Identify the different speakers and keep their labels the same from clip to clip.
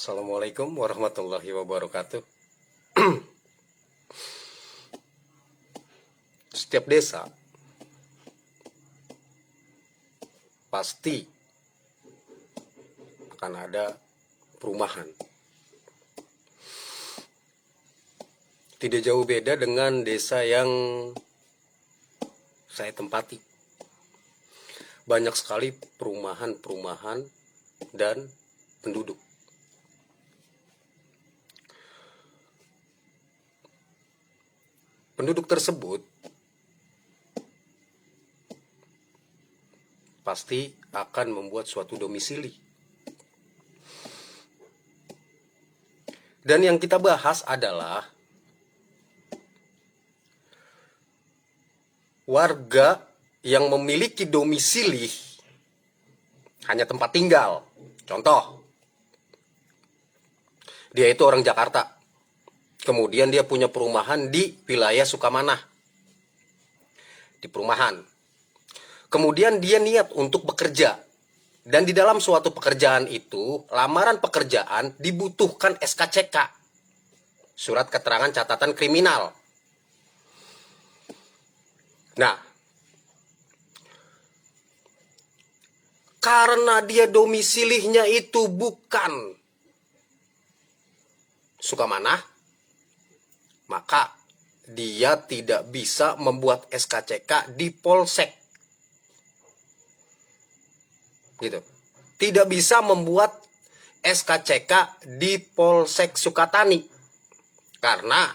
Speaker 1: Assalamualaikum warahmatullahi wabarakatuh. Setiap desa pasti akan ada perumahan. Tidak jauh beda dengan desa yang saya tempati. Banyak sekali perumahan-perumahan dan penduduk. Penduduk tersebut pasti akan membuat suatu domisili. Dan yang kita bahas adalah warga yang memiliki domisili hanya tempat tinggal. Contoh, dia itu orang Jakarta. Kemudian dia punya perumahan di wilayah Sukamanah. Di perumahan. Kemudian dia niat untuk bekerja. Dan di dalam suatu pekerjaan itu, lamaran pekerjaan dibutuhkan SKCK. Surat keterangan catatan kriminal. Nah, karena dia domisilinya itu bukan Sukamanah, maka dia tidak bisa membuat SKCK di Polsek. Gitu. Tidak bisa membuat SKCK di Polsek Sukatani. Karena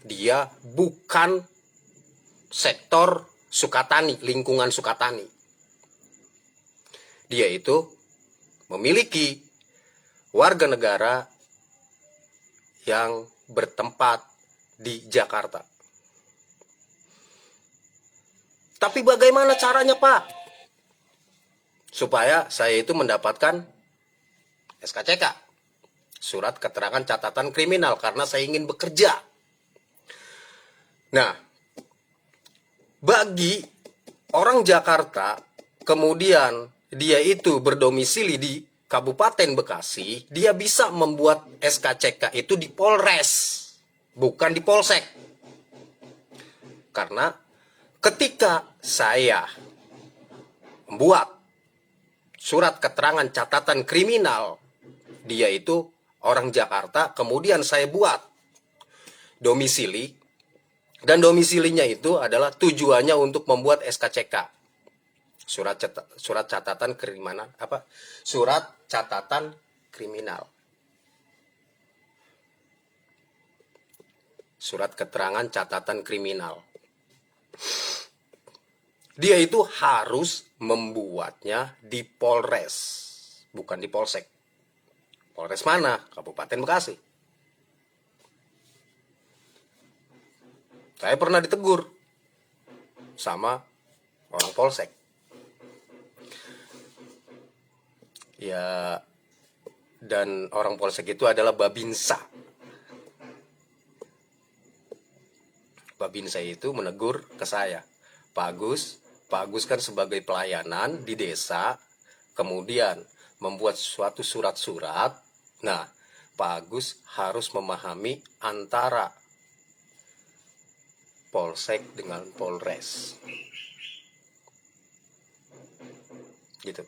Speaker 1: dia bukan sektor Sukatani, lingkungan Sukatani. Dia itu memiliki warga negara yang bertempat di Jakarta. Tapi bagaimana caranya, Pak? Supaya saya itu mendapatkan SKCK, surat keterangan catatan kriminal, karena saya ingin bekerja. Nah, bagi orang Jakarta, kemudian dia itu berdomisili di Kabupaten Bekasi, dia bisa membuat SKCK itu di Polres, bukan di Polsek. Karena ketika saya membuat surat keterangan catatan kriminal, dia itu orang Jakarta, kemudian saya buat domisili, dan domisilinya itu adalah tujuannya untuk membuat SKCK. Surat catatan kriminal, Surat catatan kriminal. Surat keterangan catatan kriminal. Dia itu harus membuatnya di Polres, bukan di Polsek. Polres mana? Kabupaten Bekasi. Saya pernah ditegur sama orang Polsek. Ya, dan orang Polsek itu adalah Babinsa. Babinsa itu menegur ke saya, Pak Agus kan sebagai pelayanan di desa, kemudian membuat suatu surat-surat. Nah, Pak Agus harus memahami antara Polsek dengan Polres. Gitu.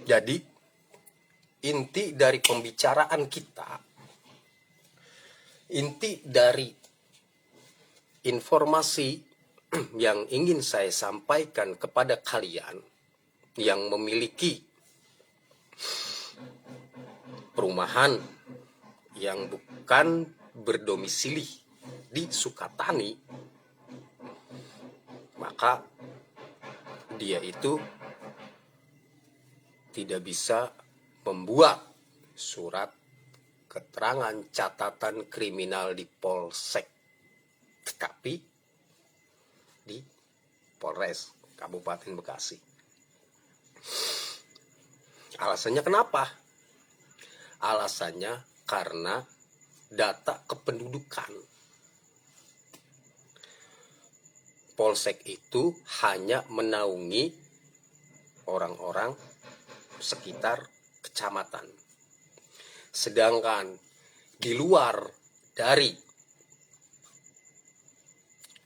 Speaker 1: Jadi, inti dari pembicaraan kita, inti dari informasi yang ingin saya sampaikan kepada kalian yang memiliki perumahan yang bukan berdomisili di Sukatani, maka dia itu tidak bisa membuat surat keterangan catatan kriminal di Polsek, tetapi di Polres Kabupaten Bekasi. Alasannya kenapa? Alasannya karena data kependudukan. Polsek itu hanya menaungi orang-orang sekitar kecamatan. Sedangkan di luar dari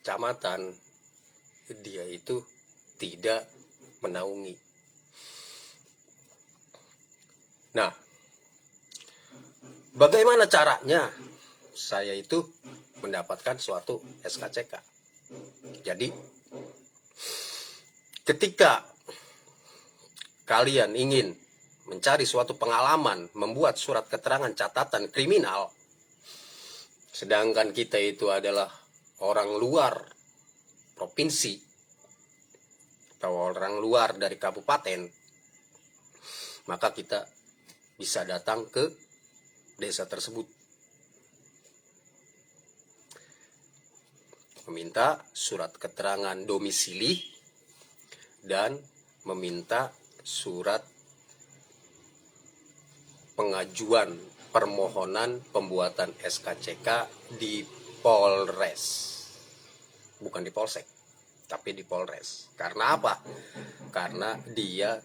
Speaker 1: kecamatan, dia itu tidak menaungi. Nah, bagaimana caranya saya itu mendapatkan suatu SKCK? Jadi, ketika kalian ingin mencari suatu pengalaman membuat surat keterangan catatan kriminal, sedangkan kita itu adalah orang luar provinsi atau orang luar dari kabupaten, maka kita bisa datang ke desa tersebut, meminta surat keterangan domisili dan meminta surat pengajuan permohonan pembuatan SKCK di Polres. Bukan di Polsek, tapi di Polres. Karena apa? Karena dia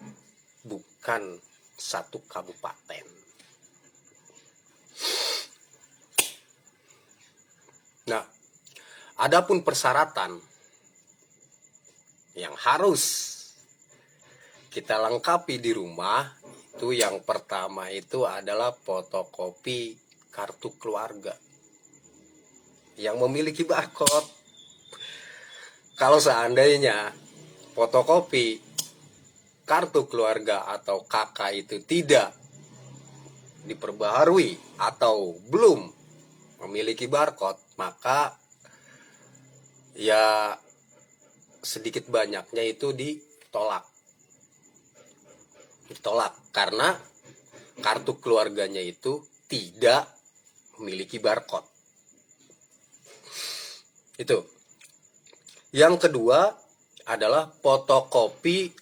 Speaker 1: bukan satu kabupaten. Nah, adapun persyaratan yang harus kita lengkapi di rumah, itu yang pertama itu adalah fotokopi kartu keluarga yang memiliki barcode. Kalau seandainya fotokopi kartu keluarga atau KK itu tidak diperbaharui atau belum memiliki barcode, maka ya sedikit banyaknya itu ditolak karena kartu keluarganya itu tidak memiliki barcode. Itu. Yang kedua adalah fotokopi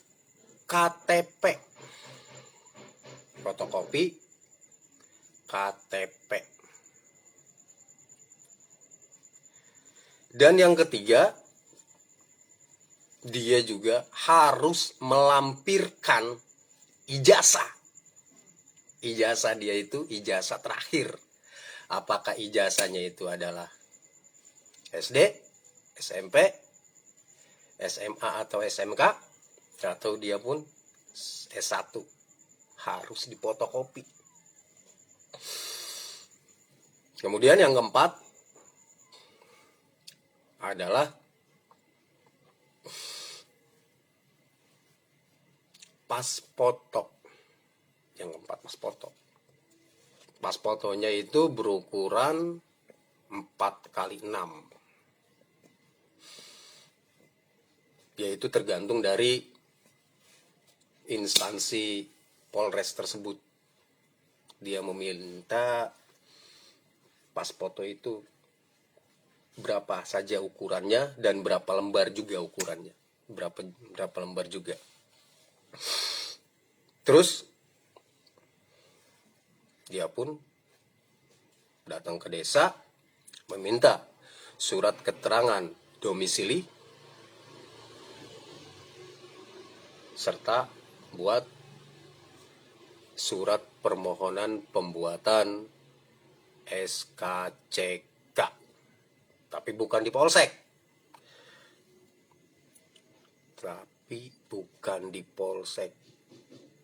Speaker 1: KTP. Fotokopi KTP. Dan yang ketiga, dia juga harus melampirkan ijazah. Ijazah dia itu ijazah terakhir. Apakah ijazahnya itu adalah SD, SMP, SMA atau SMK, atau dia pun S1, harus difotokopi. Kemudian yang keempat adalah pas foto. Yang keempat, pas foto. Pas fotonya itu berukuran 4x6. Yaitu tergantung dari instansi Polres tersebut. Dia meminta pas foto itu berapa saja ukurannya dan berapa lembar juga ukurannya. Berapa lembar juga. Terus dia pun datang ke desa meminta surat keterangan domisili serta buat surat permohonan pembuatan SKCK. Tapi bukan di Polsek. Tapi bukan di Polsek,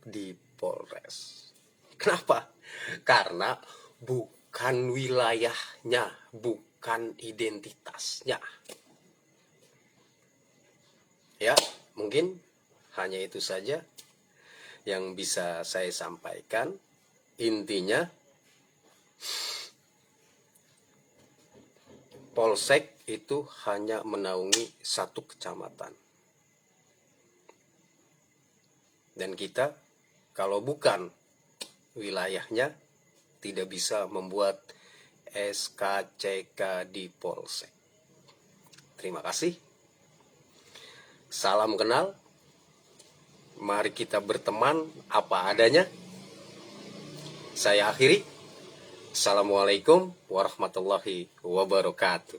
Speaker 1: di Polres. Kenapa? Karena bukan wilayahnya, bukan identitasnya. Ya, mungkin hanya itu saja yang bisa saya sampaikan. Intinya, Polsek itu hanya menaungi satu kecamatan. Dan kita, kalau bukan wilayahnya, tidak bisa membuat SKCK di Polsek. Terima kasih. Salam kenal. Mari kita berteman apa adanya. Saya akhiri. Assalamualaikum warahmatullahi wabarakatuh.